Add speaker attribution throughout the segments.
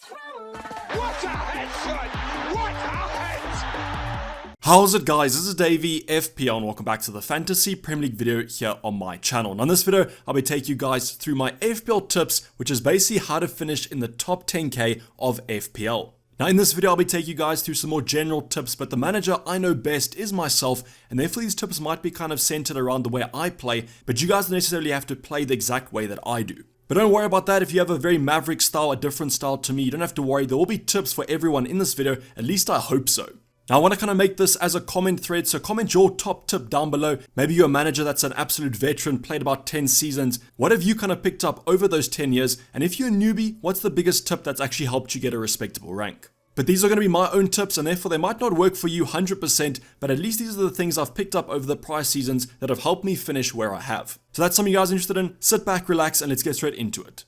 Speaker 1: What a headshot! What a head!
Speaker 2: How's it, guys? This is Dayvy, FPL, and welcome back to the Fantasy Premier League video here on my channel. Now in this video, I'll be taking you guys through my FPL tips, which is basically how to finish in the top 10k of FPL. Now in this video, I'll be taking you guys through some more general tips, but the manager I know best is myself, and therefore these tips might be kind of centered around the way I play, but you guys don't necessarily have to play the exact way that I do. But don't worry about that. If you have a very maverick style, a different style to me, you don't have to worry. There will be tips for everyone in this video, at least I hope so. Now I want to kind of make this as a comment thread, so comment your top tip down below. Maybe you're a manager that's an absolute veteran, played about 10 seasons. What have you kind of picked up over those 10 years? And if you're a newbie, what's the biggest tip that's actually helped you get a respectable rank? But these are going to be my own tips, and therefore they might not work for you 100%, but at least these are the things I've picked up over the prior seasons that have helped me finish where I have. So that's something you guys are interested in. Sit back, relax, and let's get straight into it.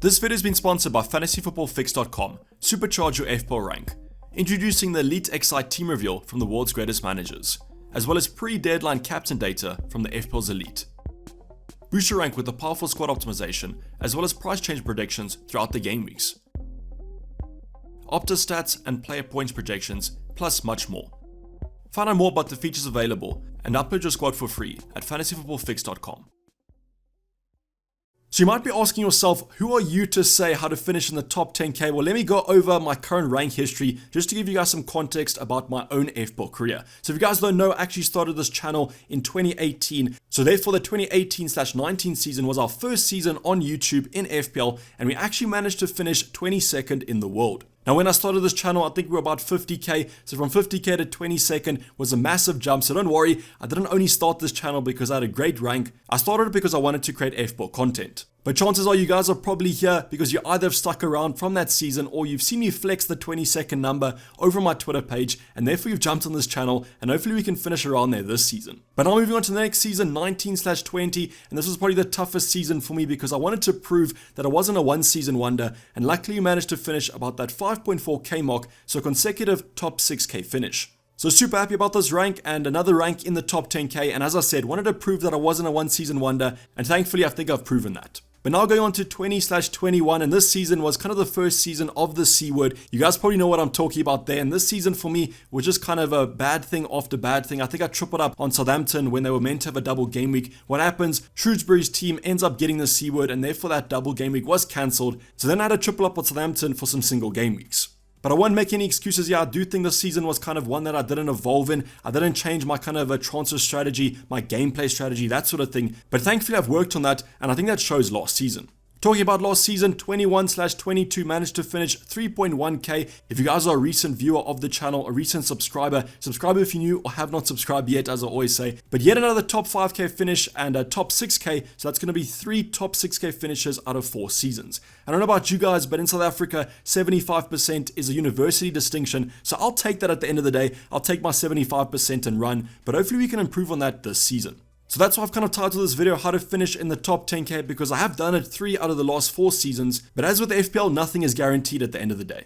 Speaker 2: This video has been sponsored by FantasyFootballFix.com. Supercharge your FPL rank. Introducing the Elite XI team reveal from the world's greatest managers, as well as pre-deadline captain data from the FPL's Elite. Boost your rank with the powerful squad optimization, as well as price change predictions throughout the game weeks. Opta stats and player points projections, plus much more. Find out more about the features available and upload your squad for free at FantasyFootballFix.com. So you might be asking yourself, who are you to say how to finish in the top 10k? Well, let me go over my current rank history just to give you guys some context about my own FPL career. So if you guys don't know, I actually started this channel in 2018. So therefore the 2018/19 season was our first season on YouTube in FPL, and we actually managed to finish 22nd in the world. Now when I started this channel, I think we were about 50k, so from 50k to 22nd was a massive jump, so don't worry, I didn't only start this channel because I had a great rank. I started it because I wanted to create FPL content. But chances are you guys are probably here because you either have stuck around from that season or you've seen me flex the 22nd number over my Twitter page, and therefore you've jumped on this channel, and hopefully we can finish around there this season. But now moving on to the next season, 19/20, and this was probably the toughest season for me because I wanted to prove that I wasn't a one-season wonder, and luckily we managed to finish about that 5.4k mark, so a consecutive top 6k finish. So super happy about this rank and another rank in the top 10k, and as I said, wanted to prove that I wasn't a one-season wonder, and thankfully I think I've proven that. But now going on to 20/21, and this season was kind of the first season of the C word. You guys probably know what I'm talking about there, and this season for me was just kind of a bad thing after bad thing. I think I tripled up on Southampton when they were meant to have a double game week. What happens? Shrewsbury's team ends up getting the C word, and therefore that double game week was cancelled. So then I had to triple up on Southampton for some single game weeks. But I won't make any excuses here. I do think this season was kind of one that I didn't evolve in. I didn't change my kind of a transfer strategy, my gameplay strategy, that sort of thing. But thankfully I've worked on that, and I think that shows last season. Talking about last season, 21/22 managed to finish 3.1k. If you guys are a recent viewer of the channel, a recent subscriber, subscribe if you're new or have not subscribed yet, as I always say. But yet another top 5k finish and a top 6k, so that's going to be 3 top 6k finishes out of 4 seasons. I don't know about you guys, but in South Africa, 75% is a university distinction, so I'll take that at the end of the day. I'll take my 75% and run, but hopefully we can improve on that this season. So that's why I've kind of titled this video how to finish in the top 10k, because I have done it 3 out of the last 4 seasons, but as with FPL, nothing is guaranteed at the end of the day.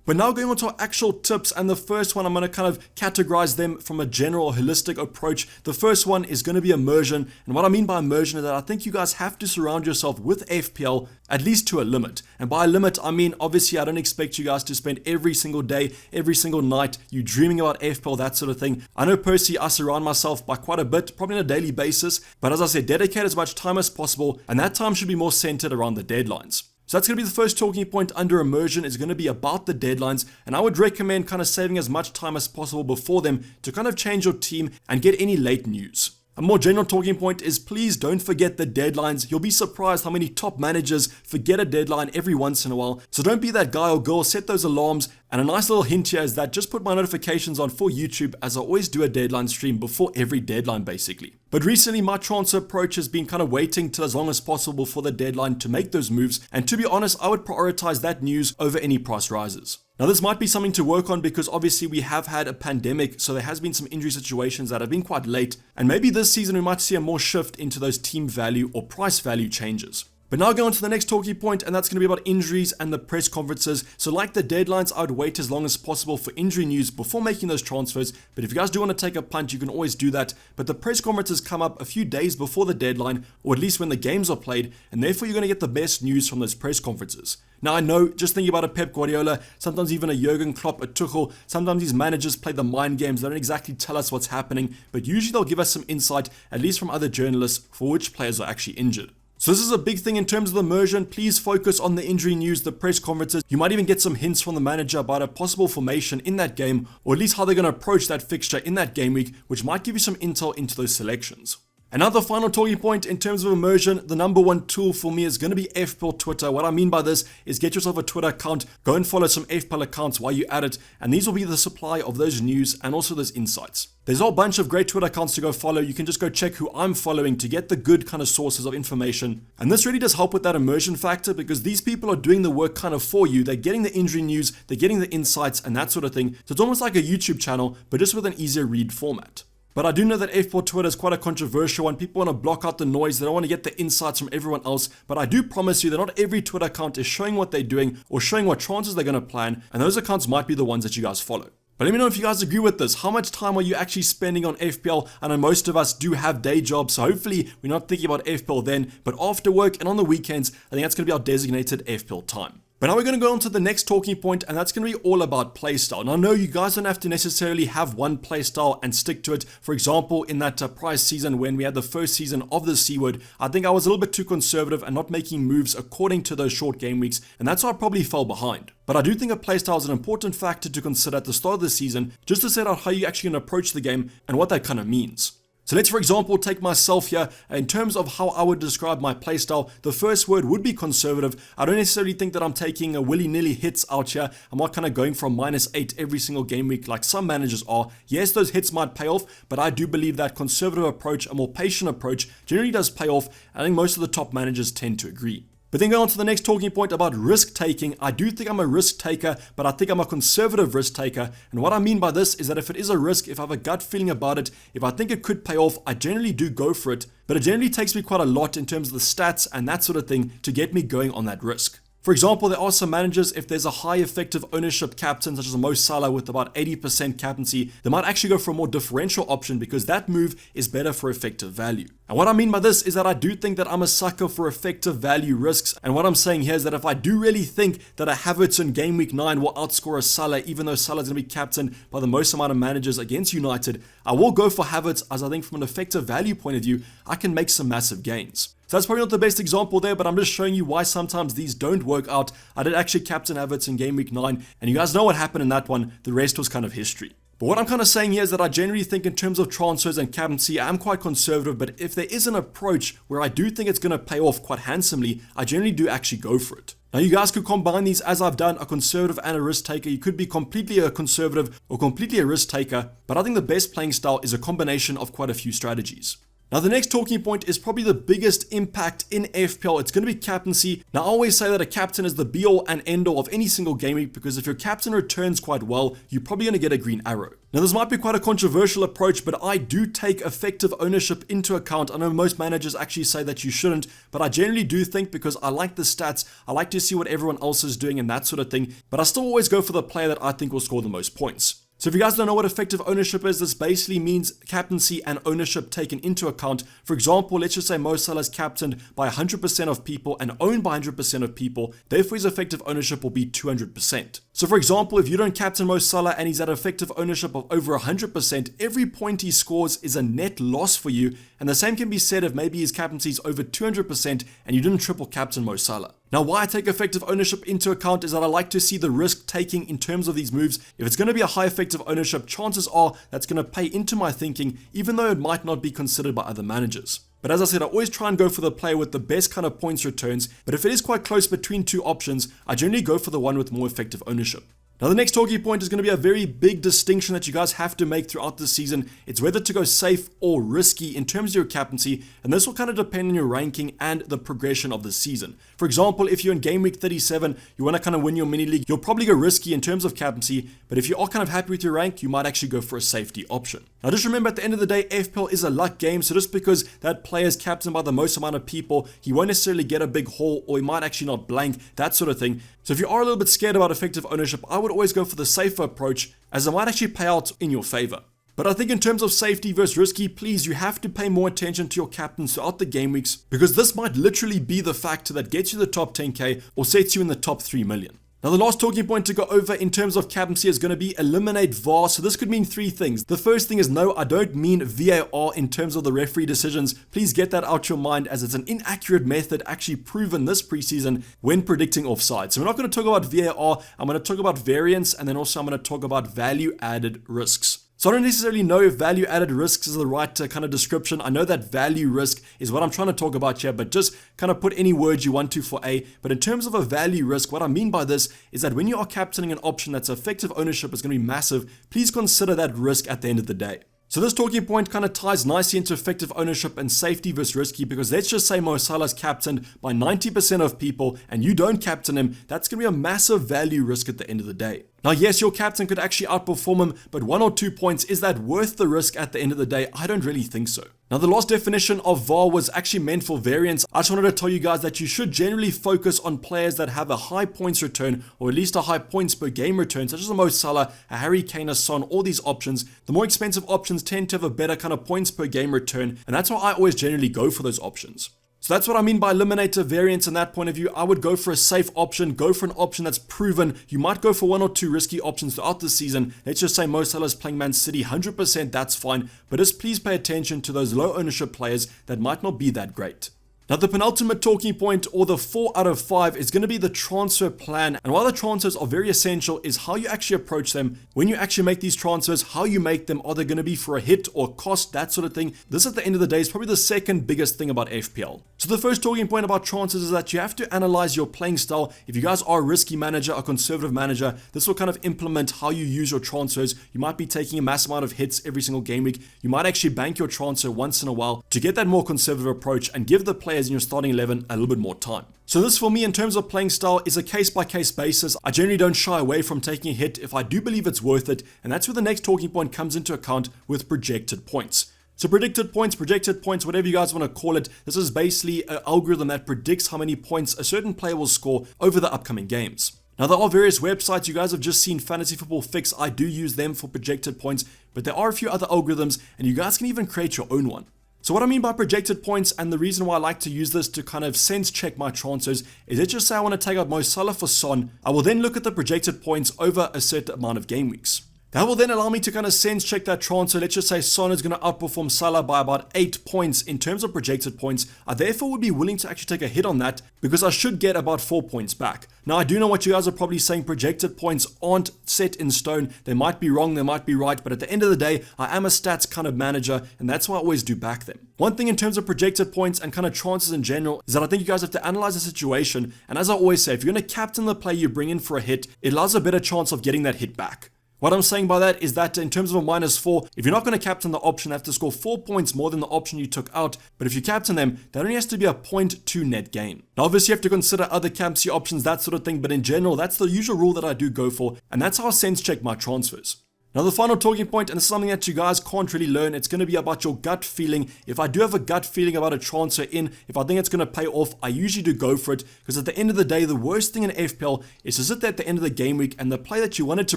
Speaker 2: But now going on to our actual tips, and the first one I'm going to kind of categorize them from a general holistic approach. The first one is going to be immersion, and what I mean by immersion is that I think you guys have to surround yourself with FPL at least to a limit. And by a limit, I mean obviously I don't expect you guys to spend every single day, every single night, you dreaming about FPL, that sort of thing. I know personally I surround myself by quite a bit, probably on a daily basis, but as I said, dedicate as much time as possible, and that time should be more centered around the deadlines. So that's going to be the first talking point under immersion, is going to be about the deadlines, and I would recommend kind of saving as much time as possible before them to kind of change your team and get any late news. A more general talking point is please don't forget the deadlines. You'll be surprised how many top managers forget a deadline every once in a while. So don't be that guy or girl, set those alarms. And a nice little hint here is that just put my notifications on for YouTube, as I always do a deadline stream before every deadline basically. But recently my transfer approach has been kind of waiting till as long as possible for the deadline to make those moves. And to be honest, I would prioritize that news over any price rises. Now this might be something to work on because obviously we have had a pandemic, so there has been some injury situations that have been quite late, and maybe this season we might see a more shift into those team value or price value changes. But now going on to the next talking point, and that's going to be about injuries and the press conferences. So like the deadlines, I would wait as long as possible for injury news before making those transfers. But if you guys do want to take a punt, you can always do that. But the press conferences come up a few days before the deadline, or at least when the games are played, and therefore you're going to get the best news from those press conferences. Now I know, just thinking about a Pep Guardiola, sometimes even a Jurgen Klopp, a Tuchel, sometimes these managers play the mind games. They don't exactly tell us what's happening, but usually they'll give us some insight, at least from other journalists, for which players are actually injured. So this is a big thing in terms of the immersion. Please focus on the injury news, the press conferences. You might even get some hints from the manager about a possible formation in that game, or at least how they're going to approach that fixture in that game week, which might give you some intel into those selections. Another final talking point in terms of immersion, the number one tool for me is going to be FPL Twitter. What I mean by this is get yourself a Twitter account, go and follow some FPL accounts while you're at it, and these will be the supply of those news and also those insights. There's a whole bunch of great Twitter accounts to go follow. You can just go check who I'm following to get the good kind of sources of information. And this really does help with that immersion factor because these people are doing the work kind of for you. They're getting the injury news, they're getting the insights and that sort of thing. So it's almost like a YouTube channel, but just with an easier read format. But I do know that FPL Twitter is quite a controversial one. People want to block out the noise. They don't want to get the insights from everyone else. But I do promise you that not every Twitter account is showing what they're doing or showing what transfers they're going to plan. And those accounts might be the ones that you guys follow. But let me know if you guys agree with this. How much time are you actually spending on FPL? I know most of us do have day jobs, so hopefully we're not thinking about FPL then. But after work and on the weekends, I think that's going to be our designated FPL time. But now we're going to go on to the next talking point, and that's going to be all about playstyle. Now, I know you guys don't have to necessarily have one playstyle and stick to it. For example, in that prize season when we had the first season of the C word, I think I was a little bit too conservative and not making moves according to those short game weeks, and that's why I probably fell behind. But I do think a playstyle is an important factor to consider at the start of the season, just to set out how you're actually going to approach the game and what that kind of means. So let's, for example, take myself here. In terms of how I would describe my playstyle, the first word would be conservative. I don't necessarily think that I'm taking a willy-nilly hits out here. I'm not kind of going from -8 every single game week like some managers are. Yes, those hits might pay off, but I do believe that conservative approach, a more patient approach, generally does pay off. I think most of the top managers tend to agree. But then going on to the next talking point about risk taking, I do think I'm a risk taker, but I think I'm a conservative risk taker. And what I mean by this is that if it is a risk, if I have a gut feeling about it, if I think it could pay off, I generally do go for it. But it generally takes me quite a lot in terms of the stats and that sort of thing to get me going on that risk. For example, there are some managers, if there's a high effective ownership captain, such as Mo Salah with about 80% captaincy, they might actually go for a more differential option because that move is better for effective value. And what I mean by this is that I do think that I'm a sucker for effective value risks. And what I'm saying here is that if I do really think that a Havertz in game week 9 will outscore a Salah, even though Salah is going to be captained by the most amount of managers against United, I will go for Havertz as I think from an effective value point of view, I can make some massive gains. So that's probably not the best example there, but I'm just showing you why sometimes these don't work out. I did actually captain Havertz in game week 9, and you guys know what happened in that one. The rest was kind of history. But what I'm kind of saying here is that I generally think in terms of transfers and captaincy, I'm quite conservative, but if there is an approach where I do think it's going to pay off quite handsomely, I generally do actually go for it. Now you guys could combine these as I've done, a conservative and a risk taker. You could be completely a conservative or completely a risk taker, but I think the best playing style is a combination of quite a few strategies. Now the next talking point is probably the biggest impact in FPL. It's going to be captaincy. Now I always say that a captain is the be all and end all of any single game week because if your captain returns quite well, you're probably going to get a green arrow. Now this might be quite a controversial approach, but I do take effective ownership into account. I know most managers actually say that you shouldn't, but I generally do think because I like the stats, I like to see what everyone else is doing and that sort of thing, but I still always go for the player that I think will score the most points. So if you guys don't know what effective ownership is, this basically means captaincy and ownership taken into account. For example, let's just say Mo Salah is captained by 100% of people and owned by 100% of people. Therefore, his effective ownership will be 200%. So for example, if you don't captain Mo Salah and he's at effective ownership of over 100%, every point he scores is a net loss for you. And the same can be said if maybe his captaincy is over 200% and you didn't triple captain Mo Salah. Now, why I take effective ownership into account is that I like to see the risk taking in terms of these moves. If it's going to be a high effective ownership, chances are that's going to pay into my thinking, even though it might not be considered by other managers. But as I said, I always try and go for the player with the best kind of points returns. But if it is quite close between two options, I generally go for the one with more effective ownership. Now the next talking point is going to be a very big distinction that you guys have to make throughout the season. It's whether to go safe or risky in terms of your captaincy, and this will kind of depend on your ranking and the progression of the season. For example, if you're in game week 37, you want to kind of win your mini league, you'll probably go risky in terms of captaincy, but if you are kind of happy with your rank, you might actually go for a safety option. Now just remember, at the end of the day, FPL is a luck game, so just because that player is captained by the most amount of people, he won't necessarily get a big haul, or he might actually not blank, that sort of thing. So if you are a little bit scared about effective ownership, I would always go for the safer approach, as it might actually pay out in your favor. But I think in terms of safety versus risky, please, you have to pay more attention to your captains throughout the game weeks, because this might literally be the factor that gets you the top 10k or sets you in the top 3 million. Now the last talking point to go over in terms of captaincy is going to be eliminate VAR. So this could mean 3 things. The first thing is, no, I don't mean VAR in terms of the referee decisions. Please get that out your mind, as it's an inaccurate method actually proven this preseason when predicting offside. So we're not going to talk about VAR. I'm going to talk about variance, and then also I'm going to talk about value added risks. So I don't necessarily know if value added risks is the right kind of description. I know that value risk is what I'm trying to talk about here, but just kind of put any words you want to for A. But in terms of a value risk, what I mean by this is that when you are captaining an option that's effective ownership is going to be massive, please consider that risk at the end of the day. So this talking point kind of ties nicely into effective ownership and safety versus risky, because let's just say Mo Salah's captained by 90% of people and you don't captain him, that's going to be a massive value risk at the end of the day. Now yes, your captain could actually outperform him, but 1 or 2 points, is that worth the risk at the end of the day? I don't really think so. Now the last definition of VAR was actually meant for variance. I just wanted to tell you guys that you should generally focus on players that have a high points return, or at least a high points per game return, such as a Mo Salah, a Harry Kane, a Son, all these options. The more expensive options tend to have a better kind of points per game return, and that's why I always generally go for those options. So that's what I mean by eliminator variance in that point of view. I would go for a safe option, go for an option that's proven. You might go for 1 or 2 risky options throughout the season. Let's just say Mo Salah is playing Man City, 100%, that's fine. But just please pay attention to those low ownership players that might not be that great. Now the penultimate talking point, or the 4 out of 5, is going to be the transfer plan. And while the transfers are very essential, is how you actually approach them. When you actually make these transfers, how you make them. Are they going to be for a hit or cost, that sort of thing. This at the end of the day is probably the second biggest thing about FPL. So the first talking point about transfers is that you have to analyze your playing style. If you guys are a risky manager, a conservative manager, this will kind of implement how you use your transfers. You might be taking a massive amount of hits every single game week. You might actually bank your transfer once in a while to get that more conservative approach and give the players in your starting 11 a little bit more time. So this for me in terms of playing style is a case-by-case basis. I generally don't shy away from taking a hit if I do believe it's worth it, and that's where the next talking point comes into account with projected points. So predicted points, projected points, whatever you guys want to call it, this is basically an algorithm that predicts how many points a certain player will score over the upcoming games. Now there are various websites. You guys have just seen Fantasy Football Fix. I do use them for projected points, but there are a few other algorithms, and you guys can even create your own one. So what I mean by projected points, and the reason why I like to use this to kind of sense check my transfers, is let's just say I want to take out Mo Salah for Son. I will then look at the projected points over a certain amount of game weeks. That will then allow me to kind of sense check that transfer. Let's just say Son is going to outperform Salah by about 8 points in terms of projected points. I therefore would be willing to actually take a hit on that, because I should get about 4 points back. Now I do know what you guys are probably saying, projected points aren't set in stone. They might be wrong, they might be right, but at the end of the day, I am a stats kind of manager, and that's why I always do back them. One thing in terms of projected points and kind of transfers in general is that I think you guys have to analyze the situation, and as I always say, if you're going to captain the player you bring in for a hit, it allows a better chance of getting that hit back. What I'm saying by that is that in terms of a -4, if you're not going to captain the option, they have to score 4 points more than the option you took out. But if you captain them, that only has to be a 0.2 net gain. Now obviously you have to consider other captaincy options, that sort of thing, but in general, that's the usual rule that I do go for, and that's how I sense check my transfers. Now the final talking point, and this is something that you guys can't really learn, it's going to be about your gut feeling. If I do have a gut feeling about a transfer in, if I think it's going to pay off, I usually do go for it, because at the end of the day, the worst thing in FPL is to sit there at the end of the game week and the player that you wanted to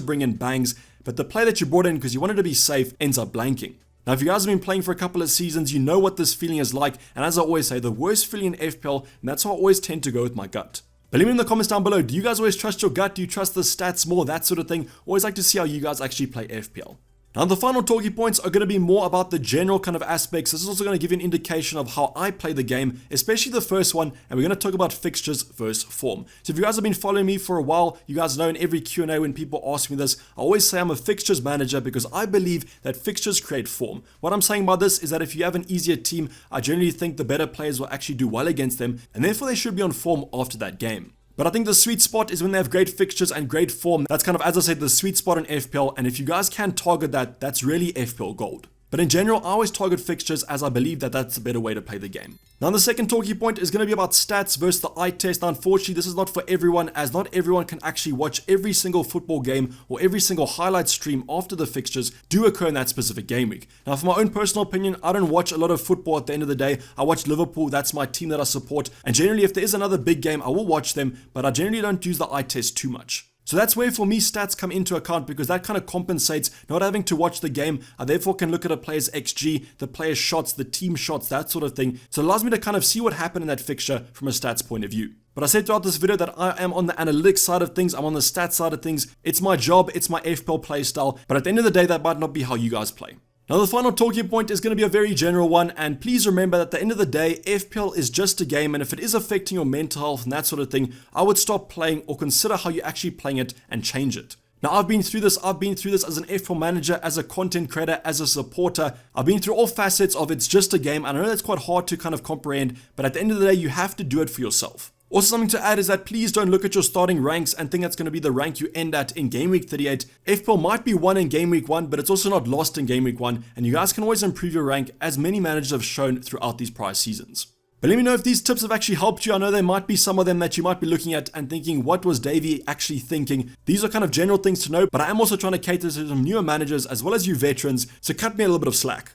Speaker 2: bring in bangs, but the player that you brought in because you wanted to be safe ends up blanking. Now if you guys have been playing for a couple of seasons, you know what this feeling is like, and as I always say, the worst feeling in FPL, and that's how I always tend to go with my gut. But leave me in the comments down below, do you guys always trust your gut? Do you trust the stats more? That sort of thing. Always like to see how you guys actually play FPL. Now the final talking points are going to be more about the general kind of aspects. This is also going to give you an indication of how I play the game, especially the first one, and we're going to talk about fixtures versus form. So if you guys have been following me for a while, you guys know in every Q&A when people ask me this, I always say I'm a fixtures manager because I believe that fixtures create form. What I'm saying by this is that if you have an easier team, I generally think the better players will actually do well against them, and therefore they should be on form after that game. But I think the sweet spot is when they have great fixtures and great form. That's kind of, as I said, the sweet spot in FPL. And if you guys can target that, that's really FPL gold. But in general, I always target fixtures as I believe that that's a better way to play the game. Now the second talking point is going to be about stats versus the eye test. Now, unfortunately, this is not for everyone, as not everyone can actually watch every single football game or every single highlight stream after the fixtures do occur in that specific game week. Now, for my own personal opinion, I don't watch a lot of football at the end of the day. I watch Liverpool, that's my team that I support, and generally if there is another big game, I will watch them, but I generally don't use the eye test too much. So that's where for me stats come into account, because that kind of compensates not having to watch the game. I therefore can look at a player's XG, the player's shots, the team shots, that sort of thing. So it allows me to kind of see what happened in that fixture from a stats point of view. But I said throughout this video that I am on the analytics side of things, I'm on the stats side of things. It's my job, it's my FPL play style, but at the end of the day, that might not be how you guys play. Now the final talking point is going to be a very general one, and please remember that at the end of the day, FPL is just a game, and if it is affecting your mental health and that sort of thing, I would stop playing or consider how you're actually playing it and change it. Now I've been through this as an FPL manager, as a content creator, as a supporter. I've been through all facets of it's just a game, and I know that's quite hard to kind of comprehend, but at the end of the day, you have to do it for yourself. Also, something to add is that please don't look at your starting ranks and think that's going to be the rank you end at in game week 38. FPL might be won in game week 1, but it's also not lost in game week 1, and you guys can always improve your rank, as many managers have shown throughout these prior seasons. But let me know if these tips have actually helped you. I know there might be some of them that you might be looking at and thinking, what was Dayvy actually thinking? These are kind of general things to know, but I am also trying to cater to some newer managers as well as you veterans, so cut me a little bit of slack.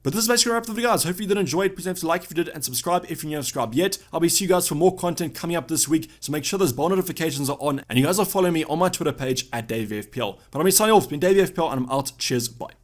Speaker 2: But this is basically a wrap up the video, guys. Hopefully you did enjoy it. Please don't forget to like if you did and subscribe if you're not subscribed yet. I'll be seeing you guys for more content coming up this week, so make sure those bell notifications are on and you guys are following me on my Twitter page at DayvyFPL. But I'm signing off. It's been DayvyFPL and I'm out. Cheers. Bye.